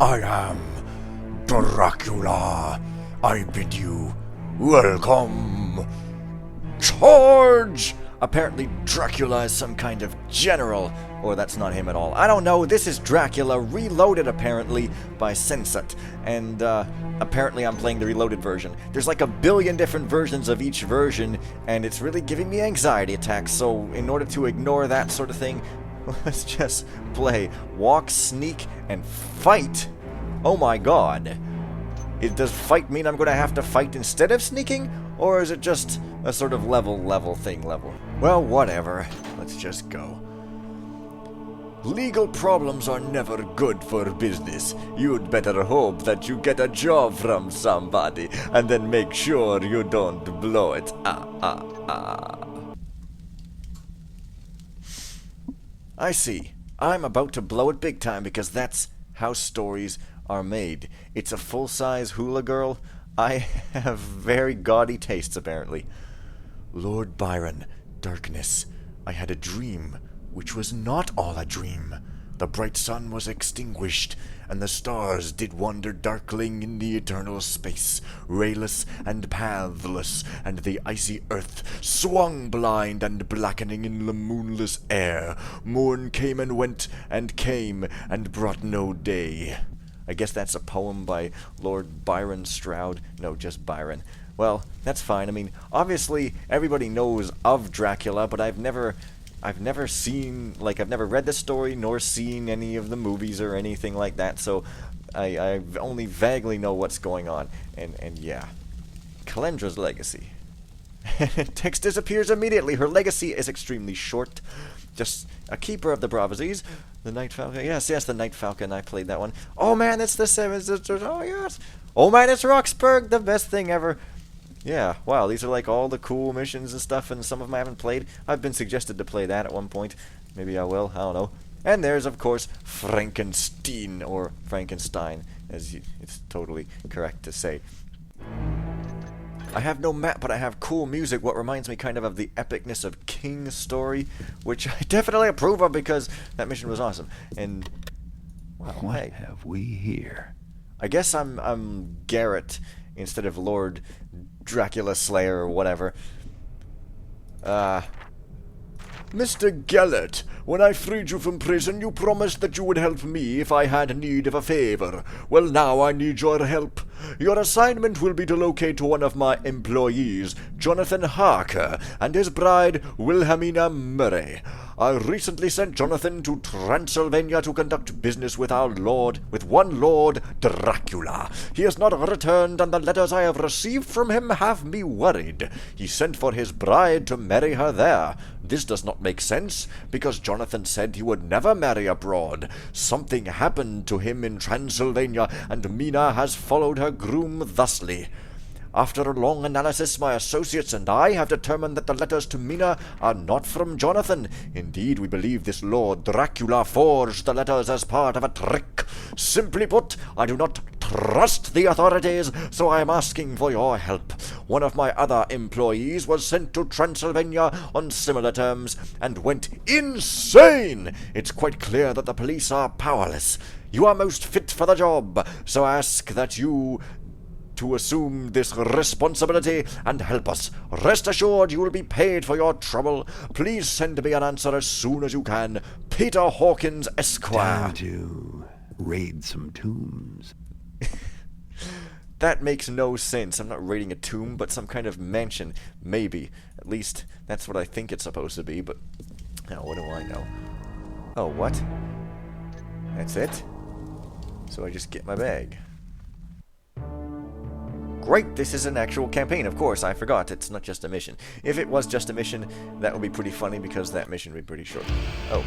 I am Dracula. I bid you welcome. Charge! Apparently Dracula is some kind of general, or that's not him at all. I don't know, this is Dracula reloaded apparently by Sensat, and apparently I'm playing the reloaded version. There's like a billion different versions of each version, and it's really giving me anxiety attacks, so in order to ignore that sort of thing, let's just play Walk, Sneak, and Fight. Oh my god. Does fight mean I'm going to have to fight instead of sneaking? Or is it just a sort of level? Well, whatever. Let's just go. Legal problems are never good for business. You'd better hope that you get a job from somebody, and then make sure you don't blow it. I see. I'm about to blow it big time because that's how stories are made. It's a full-size hula girl. I have very gaudy tastes, apparently. Lord Byron, darkness. I had a dream, which was not all a dream. The bright sun was extinguished, and the stars did wander darkling in the eternal space, rayless and pathless, and the icy earth swung blind and blackening in the moonless air. Morn came and went, and came, and brought no day. I guess that's a poem by Lord Byron Stroud. No, just Byron. Well, that's fine. I mean, obviously, everybody knows of Dracula, but I've never seen, like, I've never read the story, nor seen any of the movies or anything like that, so I only vaguely know what's going on. And yeah. Calendra's legacy. Text disappears immediately. Her legacy is extremely short. Just a keeper of the Bravazes. The Night Falcon. Yes, the Night Falcon. I played that one. Oh man, it's the Seven Sisters. Oh yes. Oh man, it's Roxburgh. The best thing ever. Yeah, wow, these are like all the cool missions and stuff, and some of them I haven't played. I've been suggested to play that at one point. Maybe I will. I don't know. And there's, of course, Frankenstein, or Frankenstein, as it's totally correct to say. I have no map, but I have cool music, what reminds me kind of the epicness of King's story, which I definitely approve of because that mission was awesome. And, well, what have we here? I guess I'm Garrett instead of Lord Dracula Slayer or whatever. Mr. Gellert, when I freed you from prison, you promised that you would help me if I had need of a favor. Well, now I need your help. Your assignment will be to locate one of my employees, Jonathan Harker, and his bride, Wilhelmina Murray. I recently sent Jonathan to Transylvania to conduct business with one Lord Dracula. He has not returned, and the letters I have received from him have me worried. He sent for his bride to marry her there. This does not make sense, because Jonathan said he would never marry abroad. Something happened to him in Transylvania, and Mina has followed her groom thusly. After a long analysis, my associates and I have determined that the letters to Mina are not from Jonathan. Indeed, we believe this Lord Dracula forged the letters as part of a trick. Simply put, I do not trust the authorities, so I am asking for your help. One of my other employees was sent to Transylvania on similar terms and went insane. It's quite clear that the police are powerless. You are most fit for the job, so I ask that you to assume this responsibility and help us. Rest assured you will be paid for your trouble. Please send me an answer as soon as you can. Peter Hawkins, Esquire. Time to raid some tombs. That makes no sense. I'm not raiding a tomb, but some kind of mansion. Maybe. At least, that's what I think it's supposed to be, but now what do I know? Oh, what? That's it? So I just get my bag. Great, this is an actual campaign, of course, I forgot, it's not just a mission. If it was just a mission, that would be pretty funny, because that mission would be pretty short. Oh.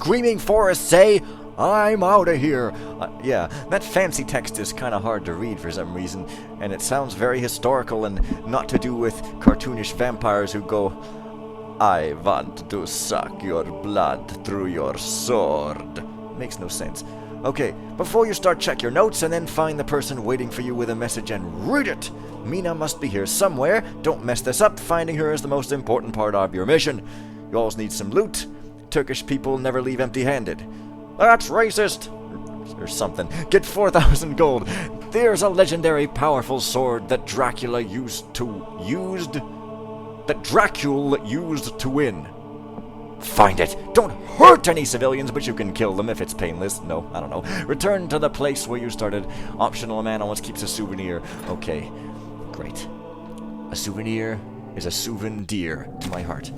screaming forests say, I'm out of here. Yeah, that fancy text is kind of hard to read for some reason, and it sounds very historical and not to do with cartoonish vampires who go, I want to suck your blood through your sword. Makes no sense. Okay, before you start, check your notes and then find the person waiting for you with a message and read it. Mina must be here somewhere. Don't mess this up. Finding her is the most important part of your mission. You always need some loot. Turkish people never leave empty-handed. That's racist! Or something. Get 4,000 gold. There's a legendary powerful sword that Dracula used to win. Find it. Don't hurt any civilians, but you can kill them if it's painless. No, I don't know. Return to the place where you started. Optional man always keeps a souvenir. Okay, great. A souvenir is a souvenir to my heart.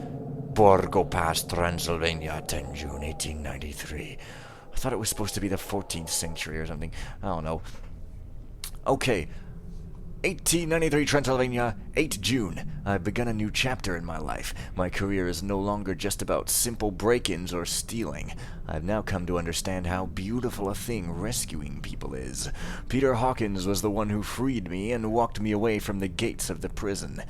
Borgo Pass, Transylvania, 10 June 1893. I thought it was supposed to be the 14th century or something. I don't know. Okay. 1893 Transylvania, 8 June. I've begun a new chapter in my life. My career is no longer just about simple break-ins or stealing. I've now come to understand how beautiful a thing rescuing people is. Peter Hawkins was the one who freed me and walked me away from the gates of the prison.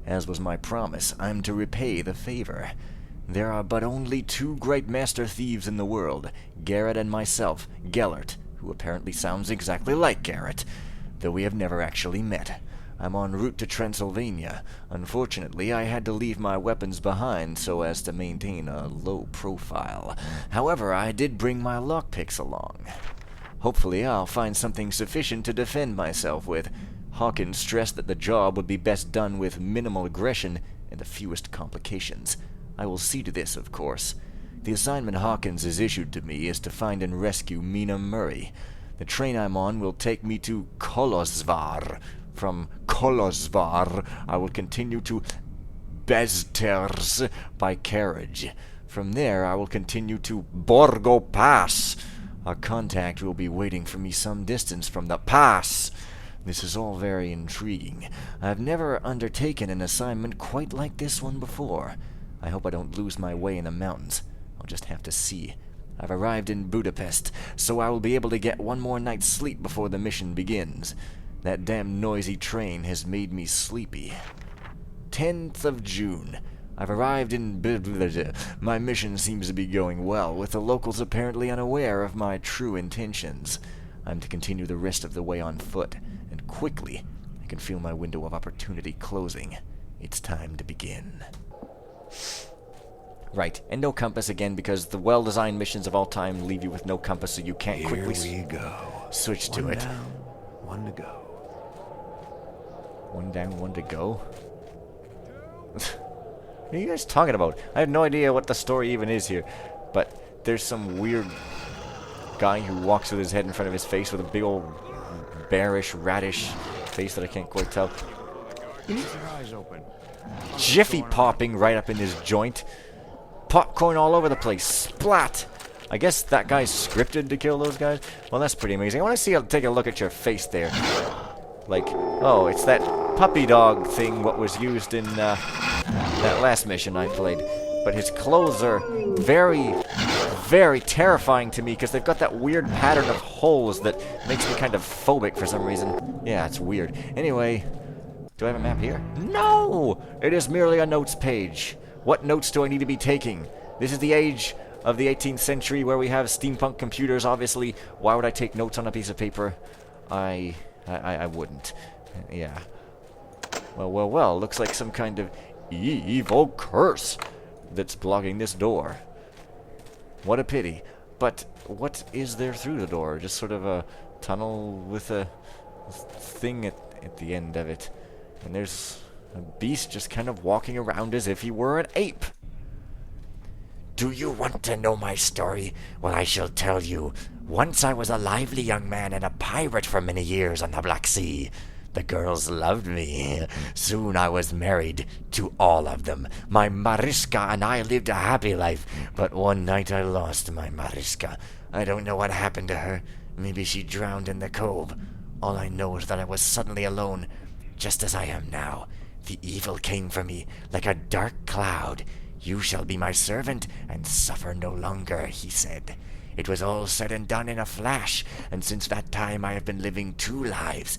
As was my promise, I'm to repay the favor. There are but only two great master thieves in the world, Garrett and myself, Gellert, who apparently sounds exactly like Garrett, though we have never actually met. I'm en route to Transylvania. Unfortunately, I had to leave my weapons behind so as to maintain a low profile. However, I did bring my lockpicks along. Hopefully, I'll find something sufficient to defend myself with. Hawkins stressed that the job would be best done with minimal aggression and the fewest complications. I will see to this, of course. The assignment Hawkins has issued to me is to find and rescue Mina Murray. The train I'm on will take me to Kolozsvar. From Kolozsvar, I will continue to Bezters by carriage. From there, I will continue to Borgo Pass. Our contact will be waiting for me some distance from the pass. This is all very intriguing. I've never undertaken an assignment quite like this one before. I hope I don't lose my way in the mountains. I'll just have to see. I've arrived in Budapest, so I will be able to get one more night's sleep before the mission begins. That damn noisy train has made me sleepy. 10th of June. I've arrived in My mission seems to be going well, with the locals apparently unaware of my true intentions. I'm to continue the rest of the way on foot, and quickly. I can feel my window of opportunity closing. It's time to begin. Right, and no compass again, because the well-designed missions of all time leave you with no compass, so you can't quickly switch to it. One down, one to go. One down, one to go? What are you guys talking about? I have no idea what the story even is here, but there's some weird guy who walks with his head in front of his face with a big old bearish, radish face that I can't quite tell. Keep your eyes open. Jiffy popping right up in his joint. Popcorn all over the place. Splat! I guess that guy's scripted to kill those guys? Well, that's pretty amazing. I want to take a look at your face there. Like, oh, it's that puppy dog thing what was used in that last mission I played. But his clothes are very, very terrifying to me because they've got that weird pattern of holes that makes me kind of phobic for some reason. Yeah, it's weird. Anyway, do I have a map here? No! It is merely a notes page. What notes do I need to be taking? This is the age of the 18th century where we have steampunk computers, obviously. Why would I take notes on a piece of paper? I wouldn't. Yeah. Well, looks like some kind of evil curse that's blocking this door. What a pity. But what is there through the door? Just sort of a tunnel with a thing at the end of it. And there's a beast just kind of walking around as if he were an ape. Do you want to know my story? Well, I shall tell you. Once I was a lively young man and a pirate for many years on the Black Sea. The girls loved me. Soon I was married to all of them. My Mariska and I lived a happy life, but one night I lost my Mariska. I don't know what happened to her. Maybe she drowned in the cove. All I know is that I was suddenly alone, just as I am now. The evil came for me like a dark cloud. You shall be my servant and suffer no longer, he said. It was all said and done in a flash, and since that time I have been living 2 lives.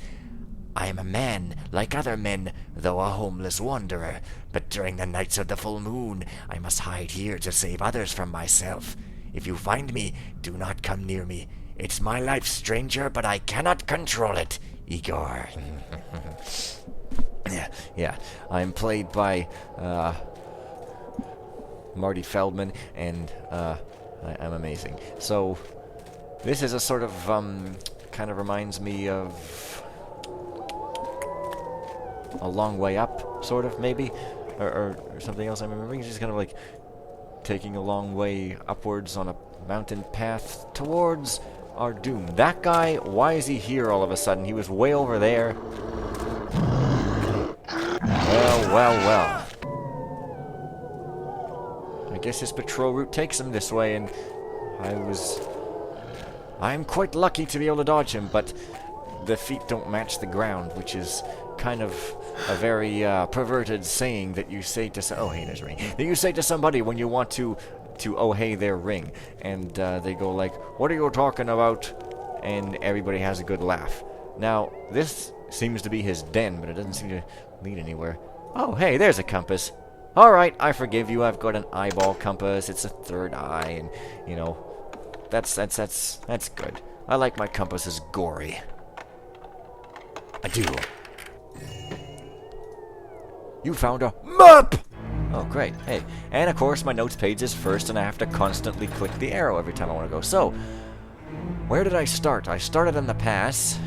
I am a man, like other men, though a homeless wanderer, but during the nights of the full moon I must hide here to save others from myself. If you find me, do not come near me. It's my life, stranger, but I cannot control it, Igor. Yeah. I'm played by Marty Feldman, and I'm amazing. So this is a sort of kind of reminds me of A Long Way Up, sort of, maybe, or something else I'm remembering. It's just kind of like taking a long way upwards on a mountain path towards our doom. That guy, why is he here all of a sudden? He was way over there. Well. I guess his patrol route takes him this way, and I'm quite lucky to be able to dodge him, but the feet don't match the ground, which is kind of a very perverted saying that you say to oh hey, there's a ring, that you say to somebody when you want to oh hey, their ring, and they go like, what are you talking about? And everybody has a good laugh. Now this seems to be his den, but it doesn't seem to lead anywhere. Oh hey, there's a compass. Alright, I forgive you. I've got an eyeball compass. It's a third eye, and you know, that's good. I like my compasses gory. I do. You found a map! Oh, great. Hey. And, of course, my notes page is first, and I have to constantly click the arrow every time I want to go. So, where did I start? I started on the pass.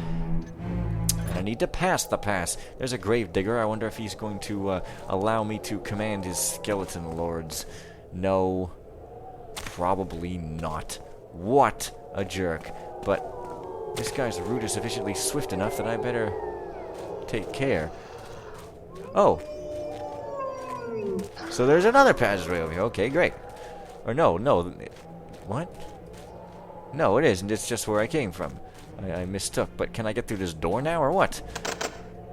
And I need to pass the pass. There's a grave digger. I wonder if he's going to allow me to command his skeleton lords. No. Probably not. What a jerk. But this guy's route is sufficiently swift enough that I better take care. Oh. So there's another passageway over here. Okay, great. Or no. What? No, it isn't. It's just where I came from. I mistook. But can I get through this door now, or what?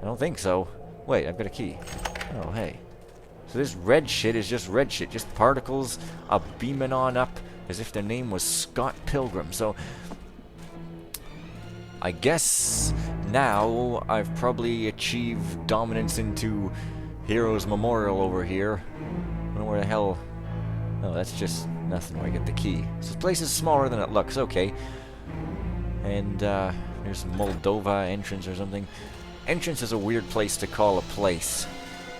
I don't think so. Wait, I've got a key. Oh, hey. So this red shit is just red shit. Just particles beaming on up as if their name was Scott Pilgrim. So I guess now I've probably achieved dominance into Heroes Memorial over here. I don't know where the hell... Oh, that's just nothing where I get the key. So this place is smaller than it looks. Okay. And there's Moldova entrance or something. Entrance is a weird place to call a place.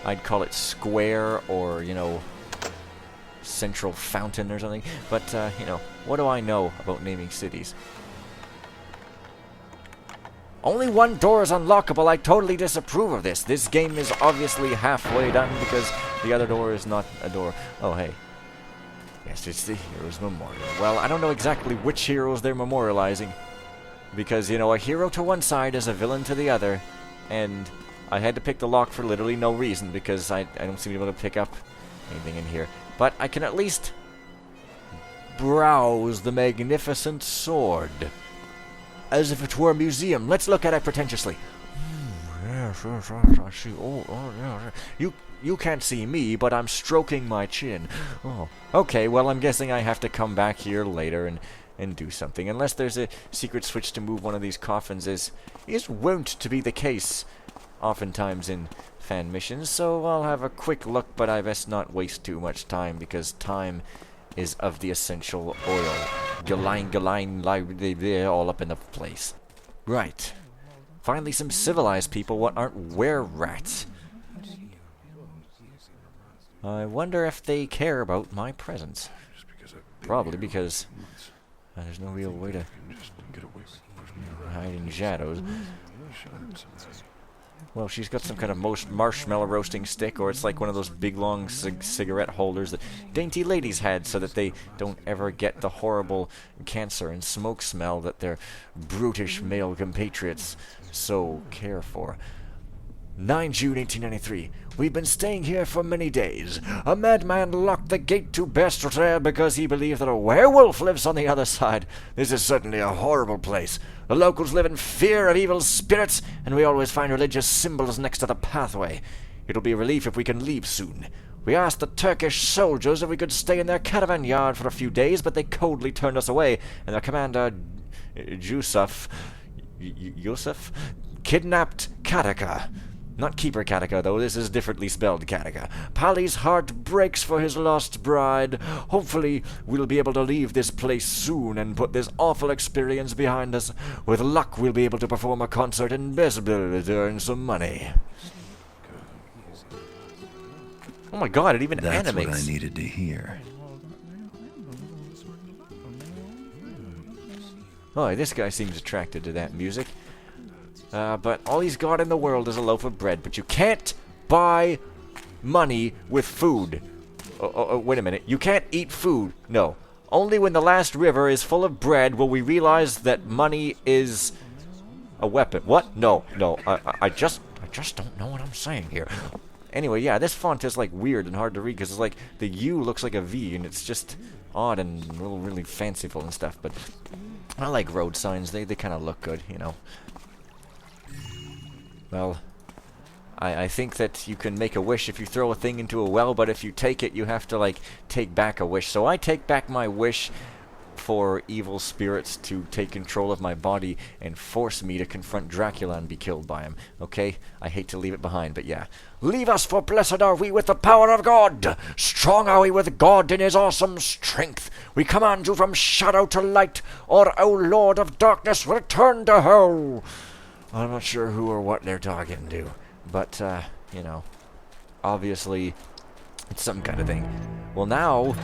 I'd call it square or, you know, central fountain or something. But, you know, what do I know about naming cities? Only one door is unlockable. I totally disapprove of this. This game is obviously halfway done because the other door is not a door. Oh, hey. Yes, it's the Heroes Memorial. Well, I don't know exactly which heroes they're memorializing. Because, you know, a hero to one side is a villain to the other. And I had to pick the lock for literally no reason because I don't seem to be able to pick up anything in here. But I can at least browse the magnificent sword. As if it were a museum. Let's look at it pretentiously. Yes, I see. Oh, yeah. You can't see me, but I'm stroking my chin. Oh, okay. Well, I'm guessing I have to come back here later and do something. Unless there's a secret switch to move one of these coffins, is wont to be the case, oftentimes in fan missions. So I'll have a quick look, but I best not waste too much time because time is of the essential oil. Galine, all up in the place. Right. Finally some civilized people what aren't were-rats. I wonder if they care about my presence. Probably because there's no real way to hide in shadows. Well, she's got some kind of marshmallow roasting stick, or it's like one of those big long cigarette holders that dainty ladies had so that they don't ever get the horrible cancer and smoke smell that their brutish male compatriots so care for. 9 June 1893. We've been staying here for many days. A madman locked the gate to Bastrataire because he believed that a werewolf lives on the other side. This is certainly a horrible place. The locals live in fear of evil spirits, and we always find religious symbols next to the pathway. It'll be a relief if we can leave soon. We asked the Turkish soldiers if we could stay in their caravan yard for a few days, but they coldly turned us away, and their commander, Yusuf, kidnapped Kataka. Not Keeper Kataka, though. This is differently spelled Kataka. Pali's heart breaks for his lost bride. Hopefully, we'll be able to leave this place soon and put this awful experience behind us. With luck, we'll be able to perform a concert in Bezbil to earn some money. Oh my god, it even That's animates. what I needed to hear. Oh, this guy seems attracted to that music. But all he's got in the world is a loaf of bread. But you can't buy money with food. Oh, wait a minute. You can't eat food. No. Only when the last river is full of bread will we realize that money is a weapon. What? No. I just don't know what I'm saying here. Anyway, yeah, this font is like weird and hard to read because it's like the U looks like a V and it's just odd and really fanciful and stuff. But I like road signs. They kind of look good, you know. Well, I think that you can make a wish if you throw a thing into a well, but if you take it, you have to, like, take back a wish. So I take back my wish for evil spirits to take control of my body and force me to confront Dracula and be killed by him. Okay? I hate to leave it behind, but yeah. Leave us, for blessed are we with the power of God. Strong are we with God in his awesome strength. We command you from shadow to light, or, O Lord of darkness, return to hell. I'm not sure who or what they're talking to, but, you know, obviously, it's some kind of thing. Well, now,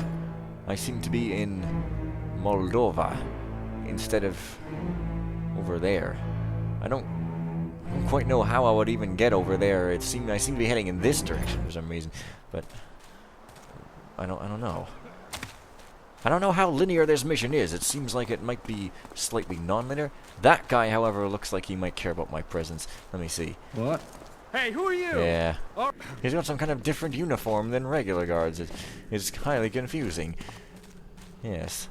I seem to be in Moldova, instead of over there. I don't quite know how I would even get over there. I seem to be heading in this direction for some reason, but I don't know. I don't know how linear this mission is. It seems like it might be slightly non-linear. That guy, however, looks like he might care about my presence. Let me see. What? Hey, who are you? Yeah. He's got some kind of different uniform than regular guards. It's highly confusing. Yes.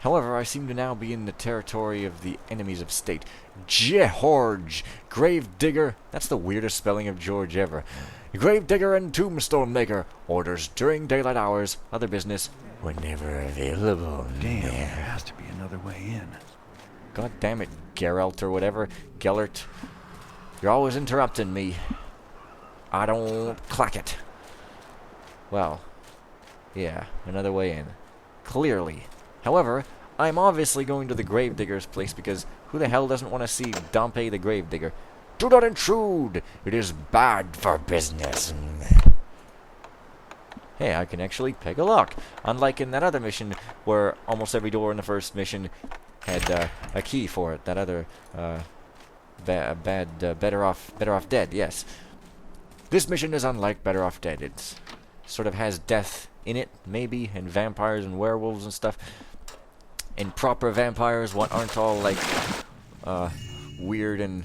However, I seem to now be in the territory of the enemies of state. Jehorge, Gravedigger. That's the weirdest spelling of George ever. Gravedigger and Tombstone Maker. Orders during daylight hours. Other business whenever available. Damn, there has to be another way in. God damn it, Geralt or whatever. Gellert. You're always interrupting me. I don't clack it. Well, yeah, another way in. Clearly. However, I'm obviously going to the Gravedigger's place because who the hell doesn't want to see Dompe the Gravedigger? Do not intrude! It is bad for business. Hey, I can actually pick a lock. Unlike in that other mission where almost every door in the first mission had a key for it. That other Better Off Dead, yes. This mission is unlike Better Off Dead. It sort of has death in it, maybe, and vampires and werewolves and stuff. And proper vampires aren't all like weird and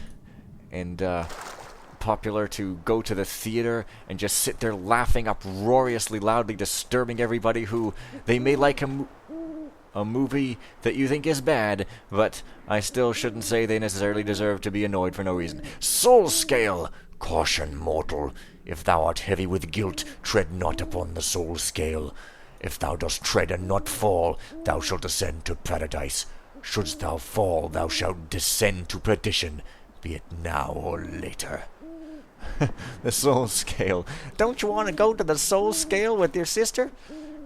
popular to go to the theater and just sit there laughing uproariously loudly, disturbing everybody who they may like a movie that you think is bad, but I still shouldn't say they necessarily deserve to be annoyed for no reason. Soul Scale! Caution, mortal. If thou art heavy with guilt, tread not upon the soul scale. If thou dost tread and not fall, thou shalt ascend to paradise. Shouldst thou fall, thou shalt descend to perdition, be it now or later. The soul scale. Don't you want to go to the soul scale with your sister?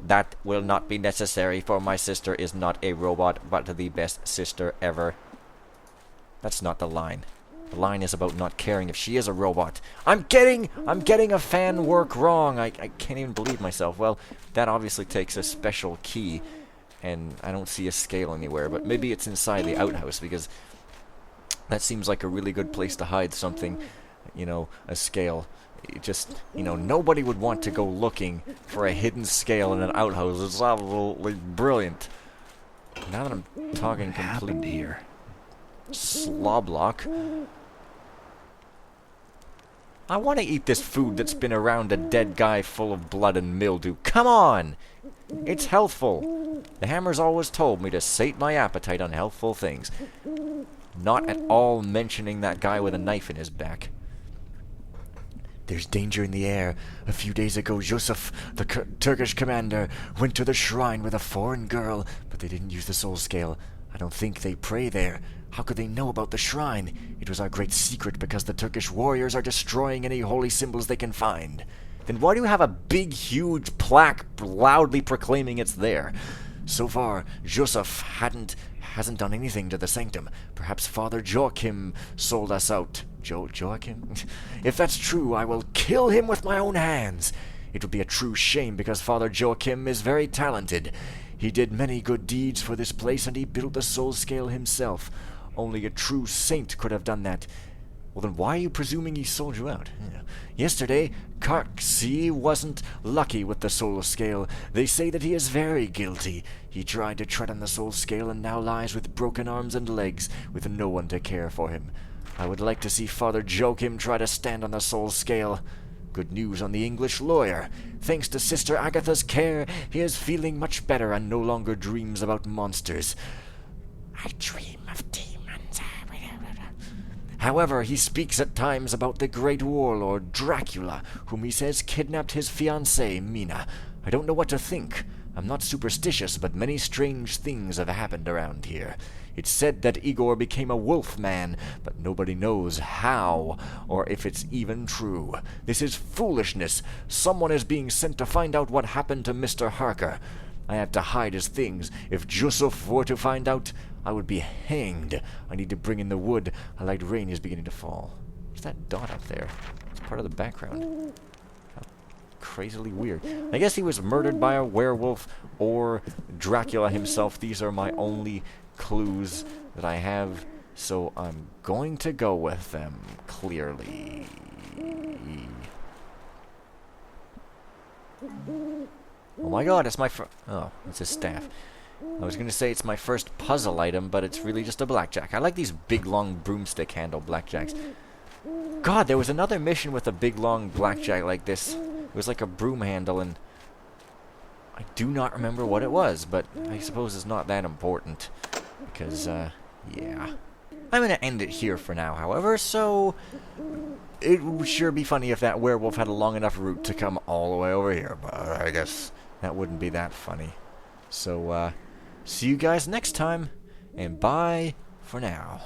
That will not be necessary, for my sister is not a robot, but the best sister ever. That's not the line. The line is about not caring if she is a robot. I'm getting a fan work wrong. I can't even believe myself. Well, that obviously takes a special key, and I don't see a scale anywhere, but maybe it's inside the outhouse, because that seems like a really good place to hide something, you know, a scale. It just, you know, nobody would want to go looking for a hidden scale in an outhouse. It's absolutely brilliant. Now that I'm talking complete here. sloblock, I want to eat this food that's been around a dead guy full of blood and mildew. Come on! It's healthful. The Hammer's always told me to sate my appetite on healthful things. Not at all mentioning that guy with a knife in his back. There's danger in the air. A few days ago, Yusuf, the Turkish commander, went to the shrine with a foreign girl, but they didn't use the soul scale. I don't think they pray there. How could they know about the shrine? It was our great secret because the Turkish warriors are destroying any holy symbols they can find. Then why do you have a big, huge plaque loudly proclaiming it's there? So far, Yusuf hasn't done anything to the sanctum. Perhaps Father Joachim sold us out. Joachim? If that's true, I will kill him with my own hands. It would be a true shame because Father Joachim is very talented. He did many good deeds for this place and he built the soul scale himself. Only a true saint could have done that. Well, then why are you presuming he sold you out? Yeah. Yesterday, Karksi wasn't lucky with the soul scale. They say that he is very guilty. He tried to tread on the soul scale and now lies with broken arms and legs, with no one to care for him. I would like to see Father Joachim try to stand on the soul scale. Good news on the English lawyer. Thanks to Sister Agatha's care, he is feeling much better and no longer dreams about monsters. I dream of demons. However, he speaks at times about the great warlord Dracula, whom he says kidnapped his fiancée, Mina. I don't know what to think. I'm not superstitious, but many strange things have happened around here. It's said that Igor became a wolf man, but nobody knows how, or if it's even true. This is foolishness. Someone is being sent to find out what happened to Mr. Harker. I have to hide his things. If Yusuf were to find out, I would be hanged. I need to bring in the wood. A light rain is beginning to fall. What's that dot up there? It's part of the background. How crazily weird. I guess he was murdered by a werewolf or Dracula himself. These are my only clues that I have, so I'm going to go with them, clearly. Oh my god, it's my oh, it's a staff. I was going to say it's my first puzzle item, but it's really just a blackjack. I like these big, long broomstick handle blackjacks. God, there was another mission with a big, long blackjack like this. It was like a broom handle, and I do not remember what it was, but I suppose it's not that important. Because, yeah. I'm going to end it here for now, however, so it would sure be funny if that werewolf had a long enough route to come all the way over here, but I guess that wouldn't be that funny. So, see you guys next time, and bye for now.